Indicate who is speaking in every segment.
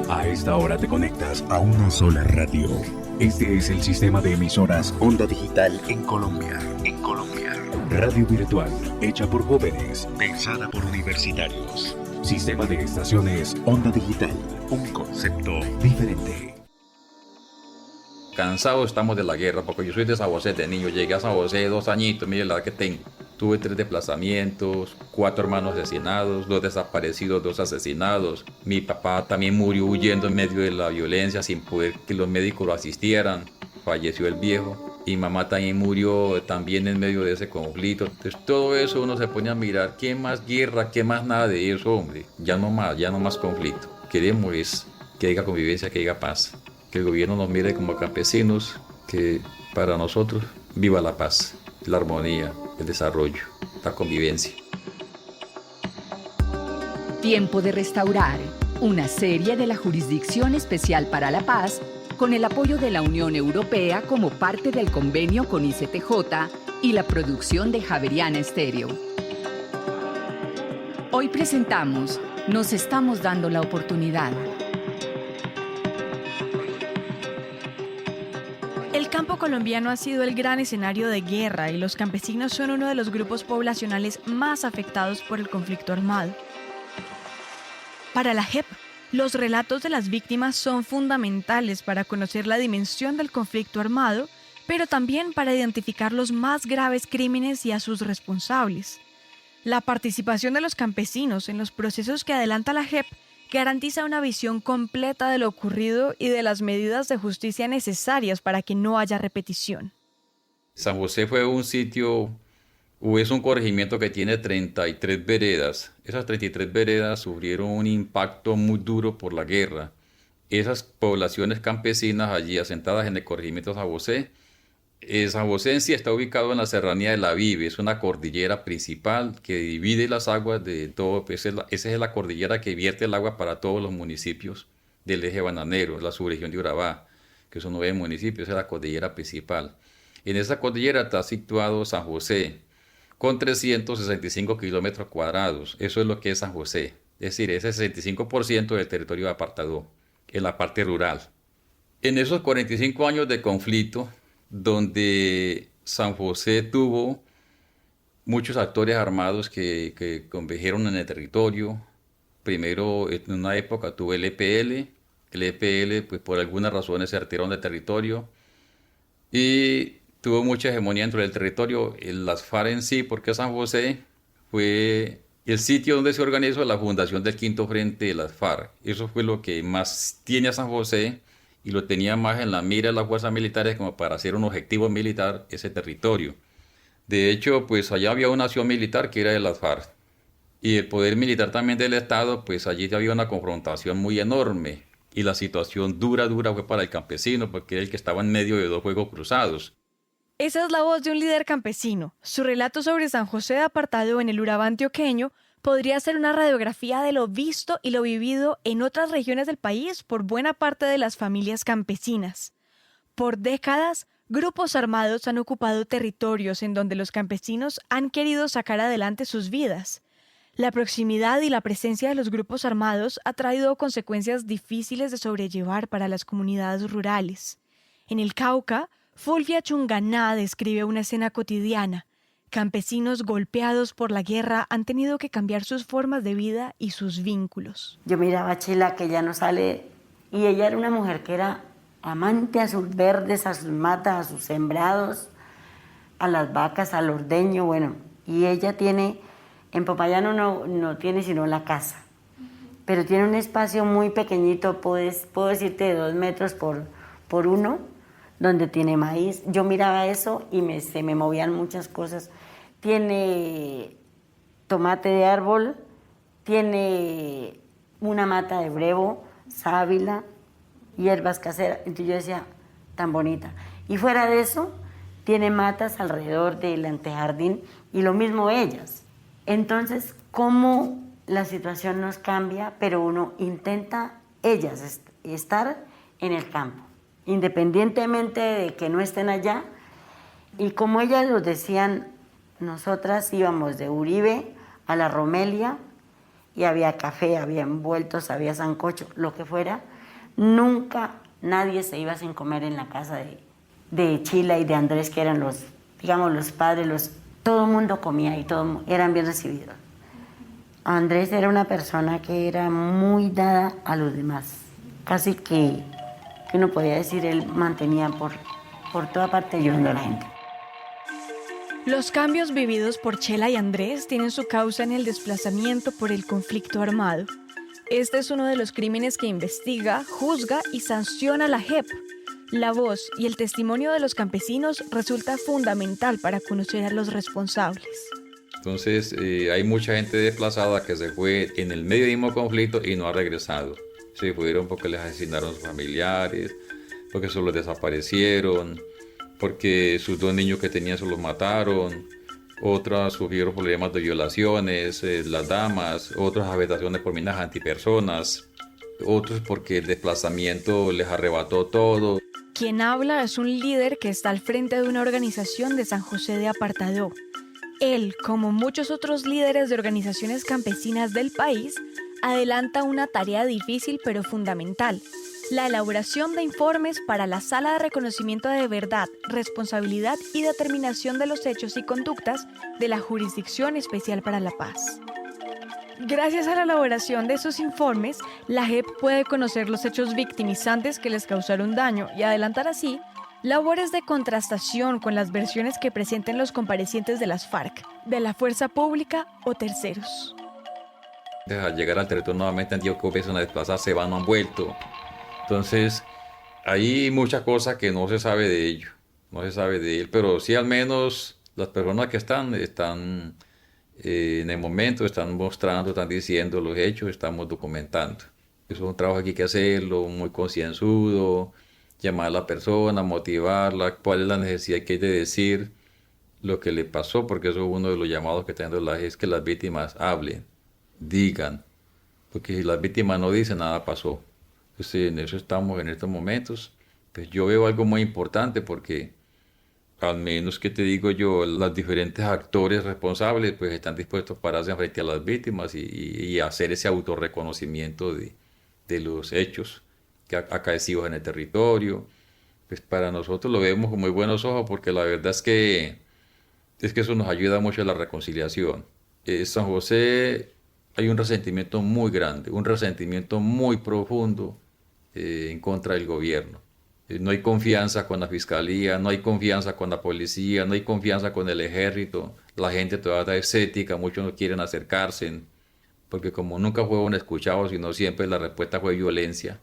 Speaker 1: A esta hora te conectas a una sola radio. Este es el sistema de emisoras Onda Digital en Colombia. Radio virtual, hecha por jóvenes, pensada por universitarios. Sistema de estaciones Onda Digital, un concepto diferente.
Speaker 2: Cansados estamos de la guerra, porque yo soy de San José de niño, llegué a San José 2 añitos, mire la edad que tengo. Tuve 3 desplazamientos, 4 hermanos asesinados, 2 desaparecidos, 2 asesinados. Mi papá también murió huyendo en medio de la violencia sin poder que los médicos lo asistieran. Falleció el viejo. Y mamá también murió también en medio de ese conflicto. Entonces todo eso uno se pone a mirar, ¿qué más guerra, qué más nada de eso, hombre? Ya no más conflicto. Queremos es que haya convivencia, que haya paz. Que el gobierno nos mire como campesinos, que para nosotros viva la paz, la armonía, el desarrollo, la convivencia.
Speaker 3: Tiempo de restaurar, una serie de la Jurisdicción Especial para la Paz, con el apoyo de la Unión Europea como parte del convenio con ICTJ y la producción de Javeriana Estéreo. Hoy presentamos Nos estamos dando la oportunidad.
Speaker 4: El campo colombiano ha sido el gran escenario de guerra y los campesinos son uno de los grupos poblacionales más afectados por el conflicto armado. Para la JEP, los relatos de las víctimas son fundamentales para conocer la dimensión del conflicto armado, pero también para identificar los más graves crímenes y a sus responsables. La participación de los campesinos en los procesos que adelanta la JEP garantiza una visión completa de lo ocurrido y de las medidas de justicia necesarias para que no haya repetición.
Speaker 2: San José fue un sitio, o es un corregimiento que tiene 33 veredas. Esas 33 veredas sufrieron un impacto muy duro por la guerra. Esas poblaciones campesinas allí asentadas en el corregimiento de San José en sí está ubicado en la serranía de la Vive, es una cordillera principal que divide las aguas de todo, pues esa es la cordillera que vierte el agua para todos los municipios del eje bananero, la subregión de Urabá, que son 9 municipios, es la cordillera principal. En esa cordillera está situado San José, con 365 kilómetros cuadrados, eso es lo que es San José, es decir, ese 65% del territorio apartado en la parte rural. En esos 45 años de conflicto, donde San José tuvo muchos actores armados que convergieron en el territorio. Primero, en una época tuvo el EPL. El EPL, pues por algunas razones se retiraron del territorio y tuvo mucha hegemonía dentro del territorio. Las FARC en sí, porque San José fue el sitio donde se organizó la fundación del Quinto Frente de las FARC. Eso fue lo que más tiene a San José y lo tenía más en la mira de las fuerzas militares como para hacer un objetivo militar ese territorio. De hecho, pues allá había una acción militar que era de las FARC. Y el poder militar también del Estado, pues allí había una confrontación muy enorme. Y la situación dura fue para el campesino, porque era el que estaba en medio de 2 fuegos cruzados.
Speaker 4: Esa es la voz de un líder campesino. Su relato sobre San José de Apartado en el Urabá antioqueño podría ser una radiografía de lo visto y lo vivido en otras regiones del país por buena parte de las familias campesinas. Por décadas, grupos armados han ocupado territorios en donde los campesinos han querido sacar adelante sus vidas. La proximidad y la presencia de los grupos armados ha traído consecuencias difíciles de sobrellevar para las comunidades rurales. En el Cauca, Fulvia Chunganá describe una escena cotidiana. Campesinos golpeados por la guerra han tenido que cambiar sus formas de vida y sus vínculos.
Speaker 5: Yo miraba a Chila, que ya no sale, y ella era una mujer que era amante a sus verdes, a sus matas, a sus sembrados, a las vacas, al ordeño, bueno. Y ella tiene, en Popayán no tiene sino la casa, pero tiene un espacio muy pequeñito, puedo decirte de 2 metros por 1, donde tiene maíz. Yo miraba eso y se me movían muchas cosas. Tiene tomate de árbol, tiene una mata de brevo, sábila, hierbas caseras. Entonces yo decía, tan bonita. Y fuera de eso, tiene matas alrededor del antejardín y lo mismo ellas. Entonces, cómo la situación nos cambia, pero uno intenta ellas estar en el campo, independientemente de que no estén allá. Y como ellas nos decían, nosotras íbamos de Uribe a la Romelia y había café, había envueltos, había sancocho, lo que fuera, nunca nadie se iba sin comer en la casa de Chila y de Andrés, que eran los, digamos, los padres, todo el mundo comía y eran bien recibidos. Andrés era una persona que era muy dada a los demás, casi que uno podía decir, él mantenía por toda parte ayudando a la gente.
Speaker 4: Los cambios vividos por Chela y Andrés tienen su causa en el desplazamiento por el conflicto armado. Este es uno de los crímenes que investiga, juzga y sanciona la JEP. La voz y el testimonio de los campesinos resulta fundamental para conocer a los responsables.
Speaker 2: Entonces hay mucha gente desplazada que se fue en el medio del mismo conflicto y no ha regresado. Se fueron porque les asesinaron a sus familiares, porque se los desaparecieron, porque sus 2 niños que tenían se los mataron, otras sufrieron problemas de violaciones, las damas, otras afectaciones por minas antipersonas, otros porque el desplazamiento les arrebató todo.
Speaker 4: Quien habla es un líder que está al frente de una organización de San José de Apartadó. Él, como muchos otros líderes de organizaciones campesinas del país, adelanta una tarea difícil pero fundamental: la elaboración de informes para la Sala de Reconocimiento de Verdad, Responsabilidad y Determinación de los Hechos y Conductas de la Jurisdicción Especial para la Paz. Gracias a la elaboración de esos informes, la JEP puede conocer los hechos victimizantes que les causaron daño y adelantar así labores de contrastación con las versiones que presenten los comparecientes de las FARC, de la fuerza pública o terceros.
Speaker 2: Al llegar al territorio nuevamente han dicho que empiezan a desplazarse, van, no han vuelto. Entonces, hay muchas cosas que no se sabe de ello, no se sabe de él, pero sí al menos las personas que están en el momento, están mostrando, están diciendo los hechos, estamos documentando. Eso es un trabajo que hay que hacerlo, muy concienzudo, llamar a la persona, motivarla, cuál es la necesidad que hay de decir lo que le pasó, porque eso es uno de los llamados que tengo es que las víctimas hablen, digan, porque si las víctimas no dicen, nada pasó. Entonces en eso estamos en estos momentos. Pues yo veo algo muy importante porque al menos que te digo yo, los diferentes actores responsables pues están dispuestos a pararse frente a las víctimas y hacer ese autorreconocimiento de los hechos que acaecidos en el territorio. Pues para nosotros lo vemos con muy buenos ojos porque la verdad es que eso nos ayuda mucho a la reconciliación. San José hay un resentimiento muy grande, un resentimiento muy profundo en contra del gobierno. No hay confianza con la fiscalía, no hay confianza con la policía, no hay confianza con el ejército. La gente todavía está escéptica, muchos no quieren acercarse, porque como nunca fueron escuchados, sino siempre la respuesta fue violencia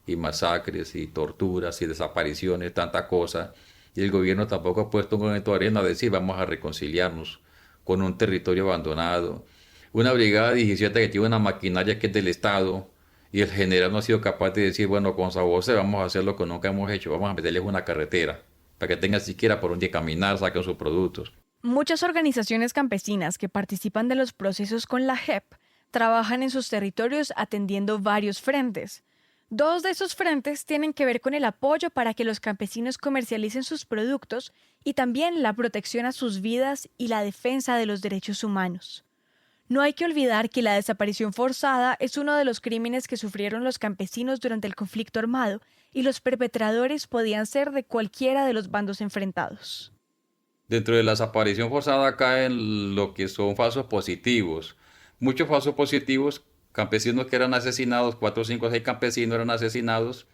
Speaker 2: y masacres y torturas y desapariciones, tanta cosa. Y el gobierno tampoco ha puesto un granito de arena a decir vamos a reconciliarnos con un territorio abandonado. Una brigada 17 que tiene una maquinaria que es del Estado, y el general no ha sido capaz de decir, bueno, con San José vamos a hacer lo que nunca hemos hecho, vamos a meterles una carretera, para que tengan siquiera por donde caminar, saquen sus productos.
Speaker 4: Muchas organizaciones campesinas que participan de los procesos con la JEP trabajan en sus territorios atendiendo varios frentes. 2 de esos frentes tienen que ver con el apoyo para que los campesinos comercialicen sus productos y también la protección a sus vidas y la defensa de los derechos humanos. No hay que olvidar que la desaparición forzada es uno de los crímenes que sufrieron los campesinos durante el conflicto armado y los perpetradores podían ser de cualquiera de los bandos enfrentados.
Speaker 2: Dentro de la desaparición forzada caen lo que son falsos positivos. Muchos falsos positivos, campesinos que eran asesinados, 4, 5, 6 campesinos eran asesinados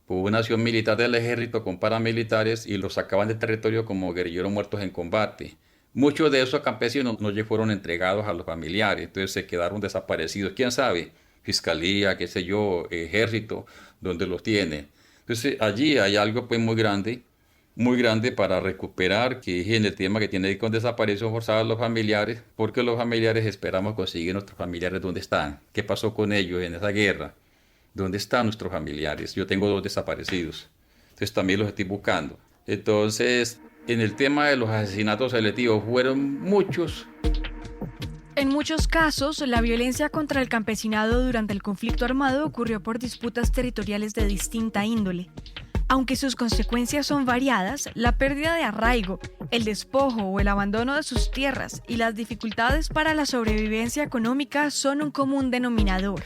Speaker 2: por una acción militar del ejército con paramilitares y los sacaban del territorio como guerrilleros muertos en combate. Muchos de esos campesinos no fueron entregados a los familiares, entonces se quedaron desaparecidos. ¿Quién sabe? Fiscalía, qué sé yo, ejército, ¿dónde los tiene? Entonces allí hay algo pues muy grande para recuperar, que es en el tema que tiene que ver con desaparición forzada de los familiares, porque los familiares esperamos conseguir nuestros familiares dónde están, qué pasó con ellos en esa guerra, dónde están nuestros familiares. Yo tengo 2 desaparecidos, entonces también los estoy buscando. Entonces, en el tema de los asesinatos selectivos fueron muchos.
Speaker 4: En muchos casos, la violencia contra el campesinado durante el conflicto armado ocurrió por disputas territoriales de distinta índole. Aunque sus consecuencias son variadas, la pérdida de arraigo, el despojo o el abandono de sus tierras y las dificultades para la sobrevivencia económica son un común denominador.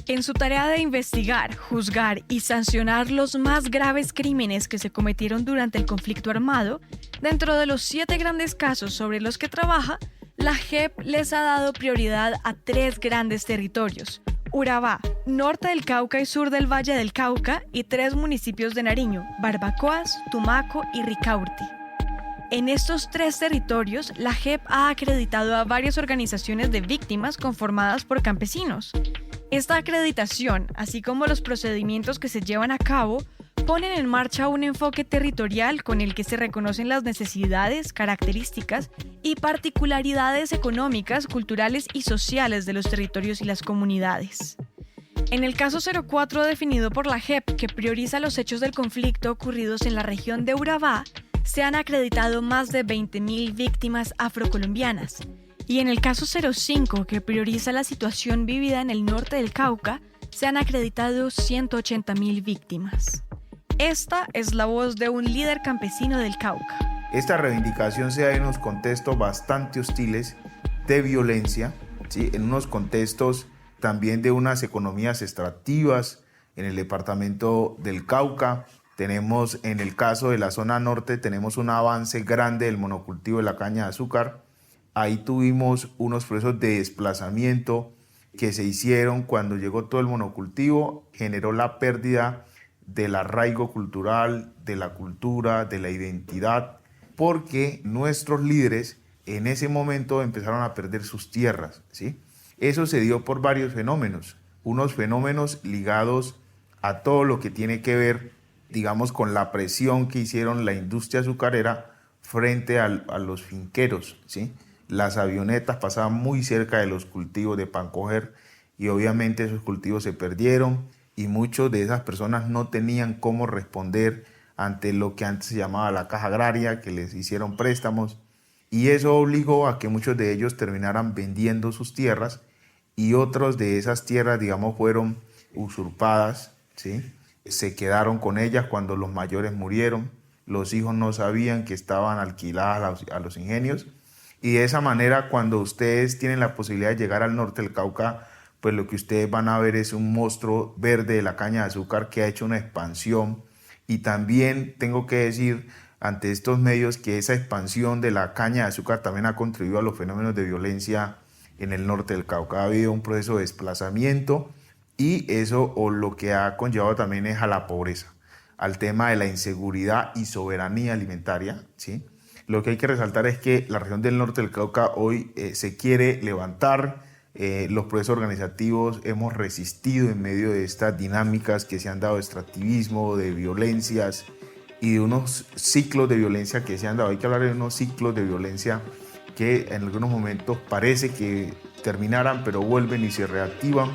Speaker 4: En su tarea de investigar, juzgar y sancionar los más graves crímenes que se cometieron durante el conflicto armado, dentro de los 7 grandes casos sobre los que trabaja, la JEP les ha dado prioridad a 3 grandes territorios: Urabá, norte del Cauca y sur del Valle del Cauca, y 3 municipios de Nariño: Barbacoas, Tumaco y Ricaurte. En estos 3 territorios, la JEP ha acreditado a varias organizaciones de víctimas conformadas por campesinos. Esta acreditación, así como los procedimientos que se llevan a cabo, ponen en marcha un enfoque territorial con el que se reconocen las necesidades, características y particularidades económicas, culturales y sociales de los territorios y las comunidades. En el caso 04 definido por la JEP, que prioriza los hechos del conflicto ocurridos en la región de Urabá, se han acreditado más de 20.000 víctimas afrocolombianas. Y en el caso 05, que prioriza la situación vivida en el norte del Cauca, se han acreditado 180.000 víctimas. Esta es la voz de un líder campesino del Cauca.
Speaker 6: Esta reivindicación se da en unos contextos bastante hostiles de violencia, ¿sí? En unos contextos también de unas economías extractivas en el departamento del Cauca. Tenemos, en el caso de la zona norte, tenemos un avance grande del monocultivo de la caña de azúcar. Ahí tuvimos unos procesos de desplazamiento que se hicieron cuando llegó todo el monocultivo, generó la pérdida del arraigo cultural, de la cultura, de la identidad, porque nuestros líderes en ese momento empezaron a perder sus tierras, ¿sí? Eso se dio por varios fenómenos, unos fenómenos ligados a todo lo que tiene que ver, digamos, con la presión que hicieron la industria azucarera frente a los finqueros, ¿sí? Las avionetas pasaban muy cerca de los cultivos de Pancoger y obviamente esos cultivos se perdieron y muchas de esas personas no tenían cómo responder ante lo que antes se llamaba la caja agraria, que les hicieron préstamos, y eso obligó a que muchos de ellos terminaran vendiendo sus tierras y otros de esas tierras, digamos, fueron usurpadas, ¿sí? Se quedaron con ellas cuando los mayores murieron, los hijos no sabían que estaban alquiladas a los ingenios. Y de esa manera, cuando ustedes tienen la posibilidad de llegar al norte del Cauca, pues lo que ustedes van a ver es un monstruo verde de la caña de azúcar que ha hecho una expansión. Y también tengo que decir ante estos medios que esa expansión de la caña de azúcar también ha contribuido a los fenómenos de violencia en el norte del Cauca. Ha habido un proceso de desplazamiento y eso o lo que ha conllevado también es a la pobreza, al tema de la inseguridad y soberanía alimentaria, ¿sí? Lo que hay que resaltar es que la región del norte del Cauca hoy se quiere levantar, los procesos organizativos hemos resistido en medio de estas dinámicas que se han dado de extractivismo, de violencias y de unos ciclos de violencia que se han dado. Hay que hablar de unos ciclos de violencia que en algunos momentos parece que terminaran, pero vuelven y se reactivan.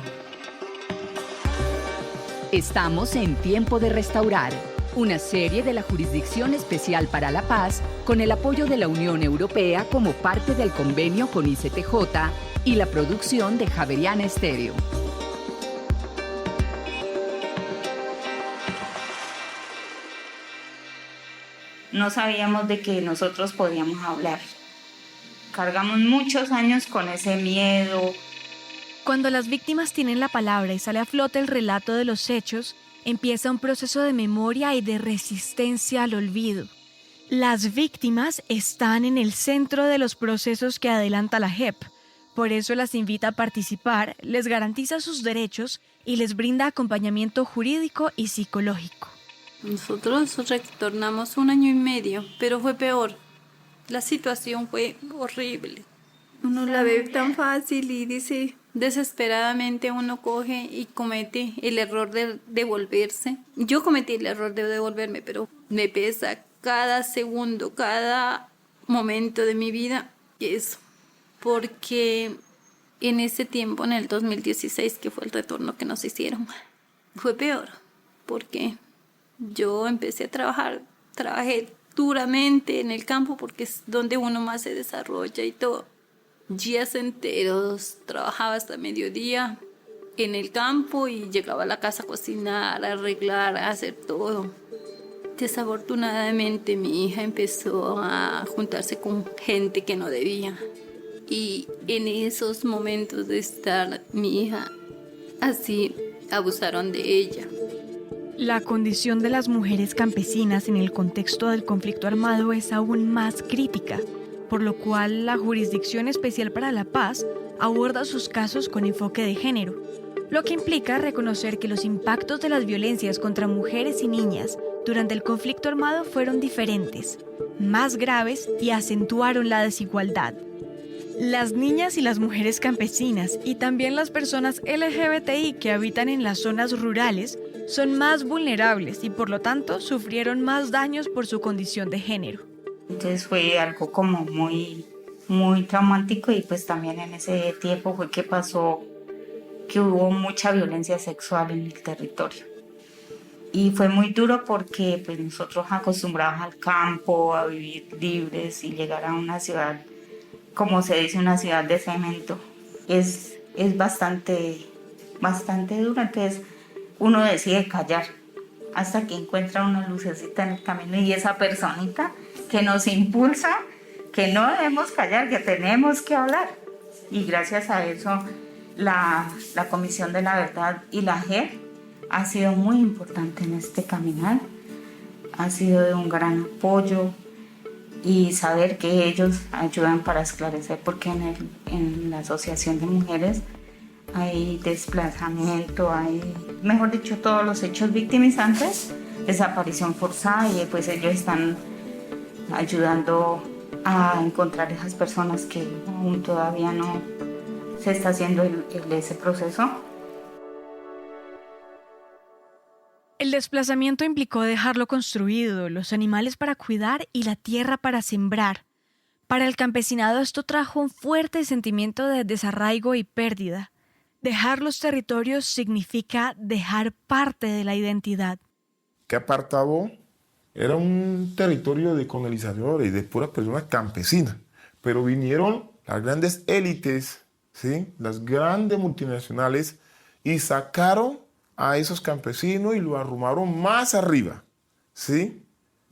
Speaker 3: Estamos en Tiempo de Restaurar, una serie de la Jurisdicción Especial para la Paz con el apoyo de la Unión Europea como parte del convenio con ICTJ y la producción de Javeriana Estéreo.
Speaker 7: No sabíamos de que nosotros podíamos hablar. Cargamos muchos años con ese miedo.
Speaker 4: Cuando las víctimas tienen la palabra y sale a flote el relato de los hechos, empieza un proceso de memoria y de resistencia al olvido. Las víctimas están en el centro de los procesos que adelanta la JEP. Por eso las invita a participar, les garantiza sus derechos y les brinda acompañamiento jurídico y psicológico.
Speaker 8: Nosotros retornamos 1 año y medio, pero fue peor. La situación fue horrible. Uno la ve tan fácil y dice, desesperadamente uno coge y comete el error de devolverse. Yo cometí el error de devolverme, pero me pesa cada segundo, cada momento de mi vida eso. Porque en ese tiempo, en el 2016, que fue el retorno que nos hicieron, fue peor. Porque yo empecé a trabajar, trabajé duramente en el campo porque es donde uno más se desarrolla y todo. Días enteros, trabajaba hasta mediodía en el campo y llegaba a la casa a cocinar, a arreglar, a hacer todo. Desafortunadamente mi hija empezó a juntarse con gente que no debía. Y en esos momentos de estar mi hija así, abusaron de ella.
Speaker 4: La condición de las mujeres campesinas en el contexto del conflicto armado es aún más crítica, por lo cual la Jurisdicción Especial para la Paz aborda sus casos con enfoque de género, lo que implica reconocer que los impactos de las violencias contra mujeres y niñas durante el conflicto armado fueron diferentes, más graves y acentuaron la desigualdad. Las niñas y las mujeres campesinas y también las personas LGBTI que habitan en las zonas rurales son más vulnerables y por lo tanto sufrieron más daños por su condición de género.
Speaker 7: Entonces fue algo como muy traumático y pues también en ese tiempo fue que pasó que hubo mucha violencia sexual en el territorio. Y fue muy duro porque pues nosotros acostumbrados al campo, a vivir libres y llegar a una ciudad, como se dice, una ciudad de cemento, es bastante duro. Entonces uno decide callar hasta que encuentra una lucecita en el camino y esa personita que nos impulsa, que no debemos callar, que tenemos que hablar. Y gracias a eso la Comisión de la Verdad y la JEP ha sido muy importante en este caminar, ha sido de un gran apoyo. Y saber que ellos ayudan para esclarecer, porque en la Asociación de Mujeres hay desplazamiento, hay, mejor dicho, todos los hechos victimizantes, desaparición forzada, y pues ellos están ayudando a encontrar esas personas que aún todavía no se está haciendo ese proceso.
Speaker 4: El desplazamiento implicó dejar lo construido, los animales para cuidar y la tierra para sembrar. Para el campesinado esto trajo un fuerte sentimiento de desarraigo y pérdida. Dejar los territorios significa dejar parte de la identidad.
Speaker 9: Capartabo era un territorio de colonizadores, de puras personas campesinas, pero vinieron las grandes élites, ¿sí?, las grandes multinacionales, y sacaron a esos campesinos y lo arrumaron más arriba, ¿sí?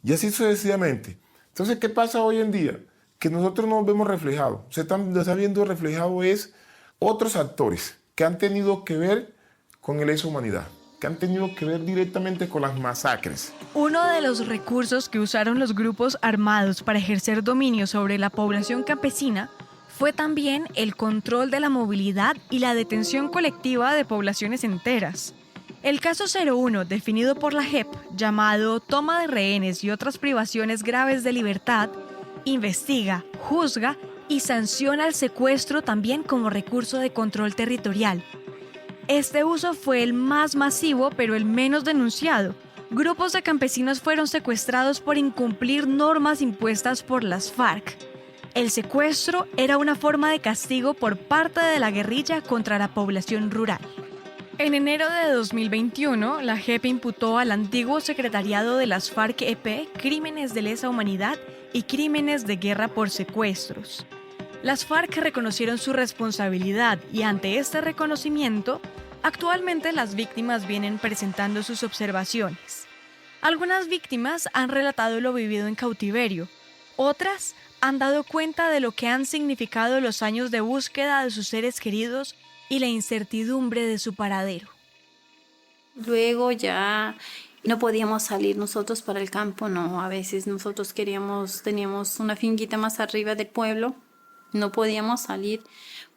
Speaker 9: Y así sucesivamente. Entonces, ¿qué pasa hoy en día? Que nosotros nos vemos reflejados. Se está viendo reflejado es otros actores que han tenido que ver con el lesa humanidad, que han tenido que ver directamente con las masacres.
Speaker 4: Uno de los recursos que usaron los grupos armados para ejercer dominio sobre la población campesina fue también el control de la movilidad y la detención colectiva de poblaciones enteras. El caso 01, definido por la JEP, llamado toma de rehenes y otras privaciones graves de libertad, investiga, juzga y sanciona el secuestro también como recurso de control territorial. Este uso fue el más masivo, pero el menos denunciado. Grupos de campesinos fueron secuestrados por incumplir normas impuestas por las FARC. El secuestro era una forma de castigo por parte de la guerrilla contra la población rural. En enero de 2021, la JEP imputó al antiguo secretariado de las FARC-EP crímenes de lesa humanidad y crímenes de guerra por secuestros. Las FARC reconocieron su responsabilidad y ante este reconocimiento, actualmente las víctimas vienen presentando sus observaciones. Algunas víctimas han relatado lo vivido en cautiverio, otras han dado cuenta de lo que han significado los años de búsqueda de sus seres queridos y la incertidumbre de su paradero.
Speaker 8: Luego ya no podíamos salir nosotros para el campo, no. A veces nosotros teníamos una finquita más arriba del pueblo, no podíamos salir.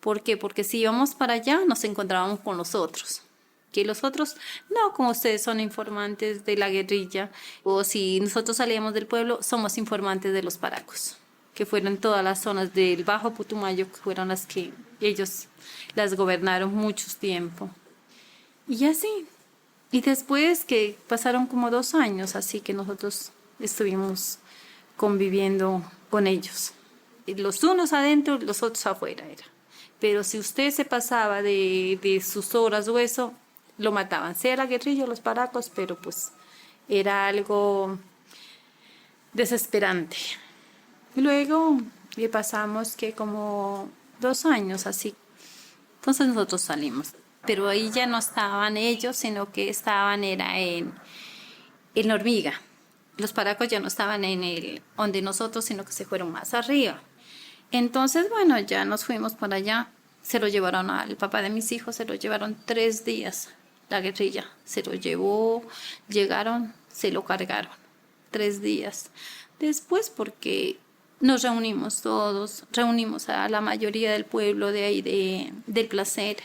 Speaker 8: ¿Por qué? Porque si íbamos para allá nos encontrábamos con los otros. Que los otros, no, como ustedes son informantes de la guerrilla, o si nosotros salíamos del pueblo, somos informantes de los paracos, que fueron todas las zonas del Bajo Putumayo, que fueron las que ellos las gobernaron mucho tiempo. Y así. Y después que pasaron como 2 años, así que nosotros estuvimos conviviendo con ellos. Los unos adentro, los otros afuera era. Pero si usted se pasaba de sus horas o eso, lo mataban. Sea la guerrilla o los paracos, pero pues era algo desesperante. Luego pasamos que como 2 años así. Entonces nosotros salimos. Pero ahí ya no estaban ellos, sino que estaban era en Hormiga. Los paracos ya no estaban en el donde nosotros, sino que se fueron más arriba. Entonces, bueno, ya nos fuimos para allá. Se lo llevaron al papá de mis hijos, se lo llevaron 3 días, la guerrilla. Se lo llevó, llegaron, se lo cargaron. 3 días. Después, porque nos reunimos todos, reunimos a la mayoría del pueblo de ahí, del Placer,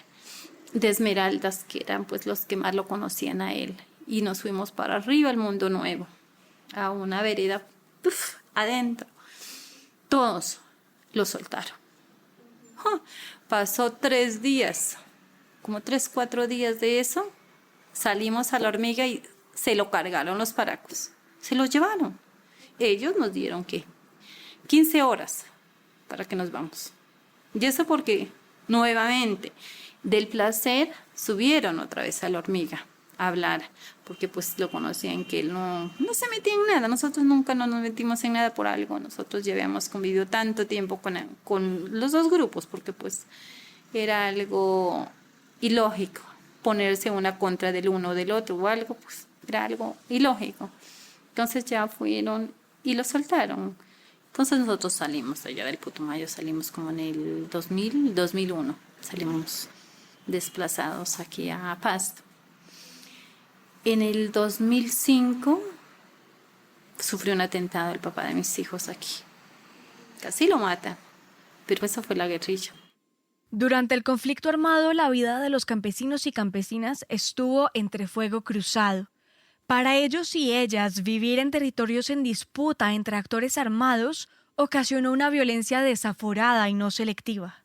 Speaker 8: de Esmeraldas, que eran pues los que más lo conocían a él. Y nos fuimos para arriba, al Mundo Nuevo, a una vereda, adentro. Todos lo soltaron. Pasó 3 días, como 3, 4 días de eso, salimos a la Hormiga y se lo cargaron los paracos. Se lo llevaron. Ellos nos dieron, ¿qué? 15 horas para que nos vamos. Y eso porque, nuevamente, del Placer subieron otra vez a la Hormiga a hablar, porque pues lo conocían que él no se metía en nada. Nosotros nunca nos metimos en nada por algo. Nosotros ya habíamos convivido tanto tiempo con los 2 grupos, porque pues era algo ilógico ponerse una contra del uno o del otro o algo, pues era algo ilógico. Entonces ya fueron y lo soltaron. Entonces nosotros salimos allá del Putumayo, salimos como en el 2001, salimos desplazados aquí a Pasto. En el 2005 sufrió un atentado el papá de mis hijos aquí. Casi lo matan, pero esa fue la guerrilla.
Speaker 4: Durante el conflicto armado, la vida de los campesinos y campesinas estuvo entre fuego cruzado. Para ellos y ellas, vivir en territorios en disputa entre actores armados ocasionó una violencia desaforada y no selectiva.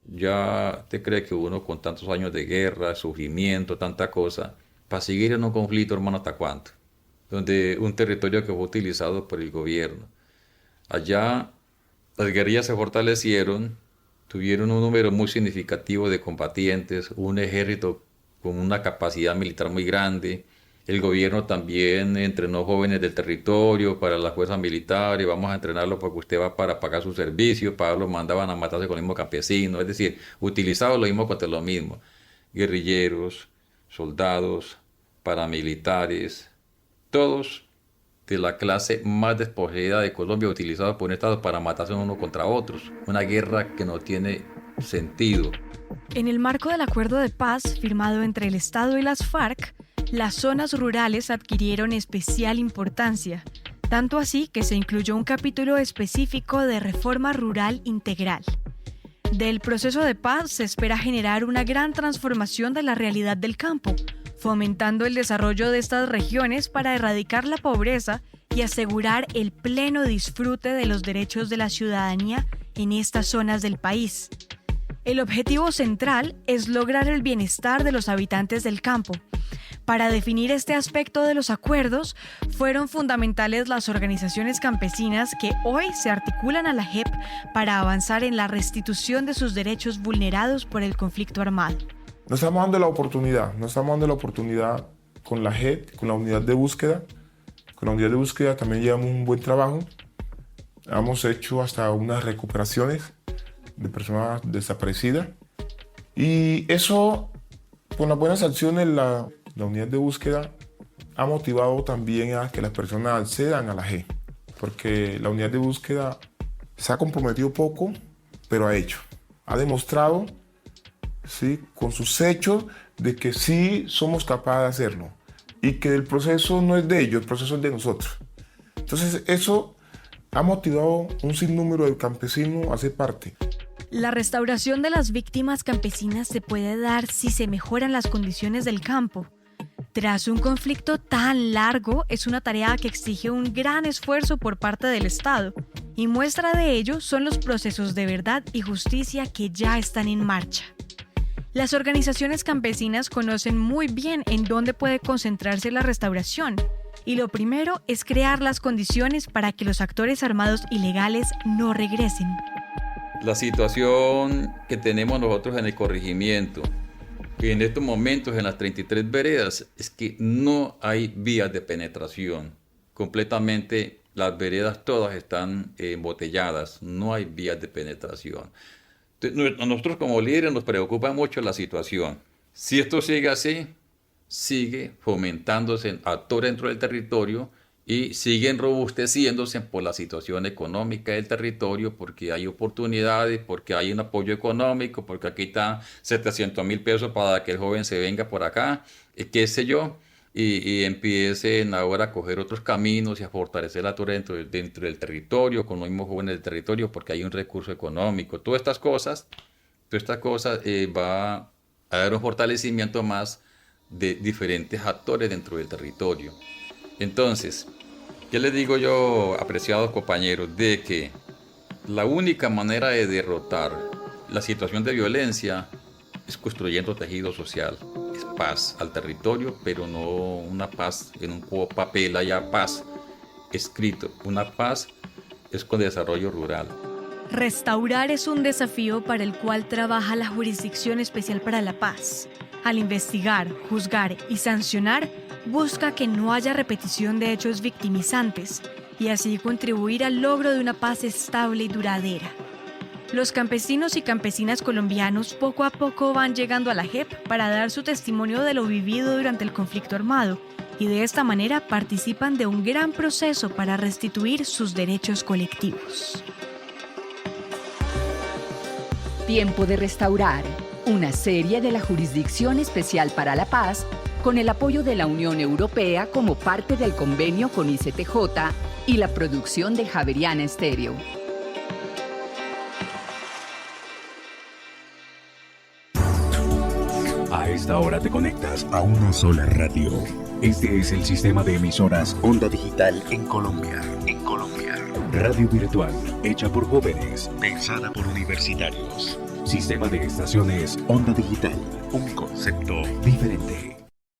Speaker 2: Ya te cree que uno con tantos años de guerra, sufrimiento, tanta cosa, para seguir en un conflicto, hermano, ¿hasta cuánto? Donde un territorio que fue utilizado por el gobierno. Allá las guerrillas se fortalecieron, tuvieron un número muy significativo de combatientes, un ejército con una capacidad militar muy grande. El gobierno también entrenó jóvenes del territorio para las fuerzas militares, vamos a entrenarlo porque usted va para pagar su servicio, para los mandaban a matarse con el mismo campesino, es decir, utilizaban lo mismo contra lo mismo. Guerrilleros, soldados, paramilitares, todos de la clase más desposeída de Colombia, utilizados por un Estado para matarse unos contra otros. Una guerra que no tiene sentido.
Speaker 4: En el marco del acuerdo de paz firmado entre el Estado y las FARC, las zonas rurales adquirieron especial importancia, tanto así que se incluyó un capítulo específico de reforma rural integral. Del proceso de paz se espera generar una gran transformación de la realidad del campo, fomentando el desarrollo de estas regiones para erradicar la pobreza y asegurar el pleno disfrute de los derechos de la ciudadanía en estas zonas del país. El objetivo central es lograr el bienestar de los habitantes del campo. Para definir este aspecto de los acuerdos, fueron fundamentales las organizaciones campesinas que hoy se articulan a la JEP para avanzar en la restitución de sus derechos vulnerados por el conflicto armado.
Speaker 9: Nos estamos dando la oportunidad con la JEP, con la unidad de búsqueda. Con la unidad de búsqueda también llevamos un buen trabajo. Hemos hecho hasta unas recuperaciones de personas desaparecidas. Y eso, con las buenas acciones, la unidad de búsqueda ha motivado también a que las personas accedan a la JEP, porque la unidad de búsqueda se ha comprometido poco, pero ha hecho. Ha demostrado, ¿sí?, con sus hechos, de que sí somos capaces de hacerlo y que el proceso no es de ellos, el proceso es de nosotros. Entonces eso ha motivado un sinnúmero de campesinos a ser parte.
Speaker 4: La restauración de las víctimas campesinas se puede dar si se mejoran las condiciones del campo. Tras un conflicto tan largo, es una tarea que exige un gran esfuerzo por parte del Estado, y muestra de ello son los procesos de verdad y justicia que ya están en marcha. Las organizaciones campesinas conocen muy bien en dónde puede concentrarse la restauración, y lo primero es crear las condiciones para que los actores armados ilegales no regresen.
Speaker 2: La situación que tenemos nosotros en el corregimiento, en estos momentos en las 33 veredas, es que no hay vías de penetración. Completamente las veredas todas están embotelladas, no hay vías de penetración. Entonces, a nosotros como líderes nos preocupa mucho la situación. Si esto sigue así, sigue fomentándose actores dentro del territorio y siguen robusteciéndose por la situación económica del territorio, porque hay oportunidades, porque hay un apoyo económico, porque aquí están 700.000 pesos para que el joven se venga por acá, qué sé yo, y empiecen ahora a coger otros caminos y a fortalecer la torre dentro del territorio, con los mismos jóvenes del territorio, porque hay un recurso económico. Todas estas cosas va a dar un fortalecimiento más de diferentes actores dentro del territorio. Entonces, ¿qué les digo yo, apreciados compañeros? De que la única manera de derrotar la situación de violencia es construyendo tejido social, es paz al territorio, pero no una paz en un papel, haya paz escrito. Una paz es con desarrollo rural.
Speaker 4: Restaurar es un desafío para el cual trabaja la Jurisdicción Especial para la Paz. Al investigar, juzgar y sancionar, busca que no haya repetición de hechos victimizantes y así contribuir al logro de una paz estable y duradera. Los campesinos y campesinas colombianos poco a poco van llegando a la JEP para dar su testimonio de lo vivido durante el conflicto armado y de esta manera participan de un gran proceso para restituir sus derechos colectivos.
Speaker 3: Tiempo de restaurar, una serie de la Jurisdicción Especial para la Paz con el apoyo de la Unión Europea como parte del convenio con ICTJ y la producción de Javeriana Estéreo.
Speaker 1: A esta hora te conectas a una sola radio. Este es el sistema de emisoras Onda Digital en Colombia. Radio virtual, hecha por jóvenes, pensada por universitarios. Sistema de estaciones Onda Digital, un concepto diferente.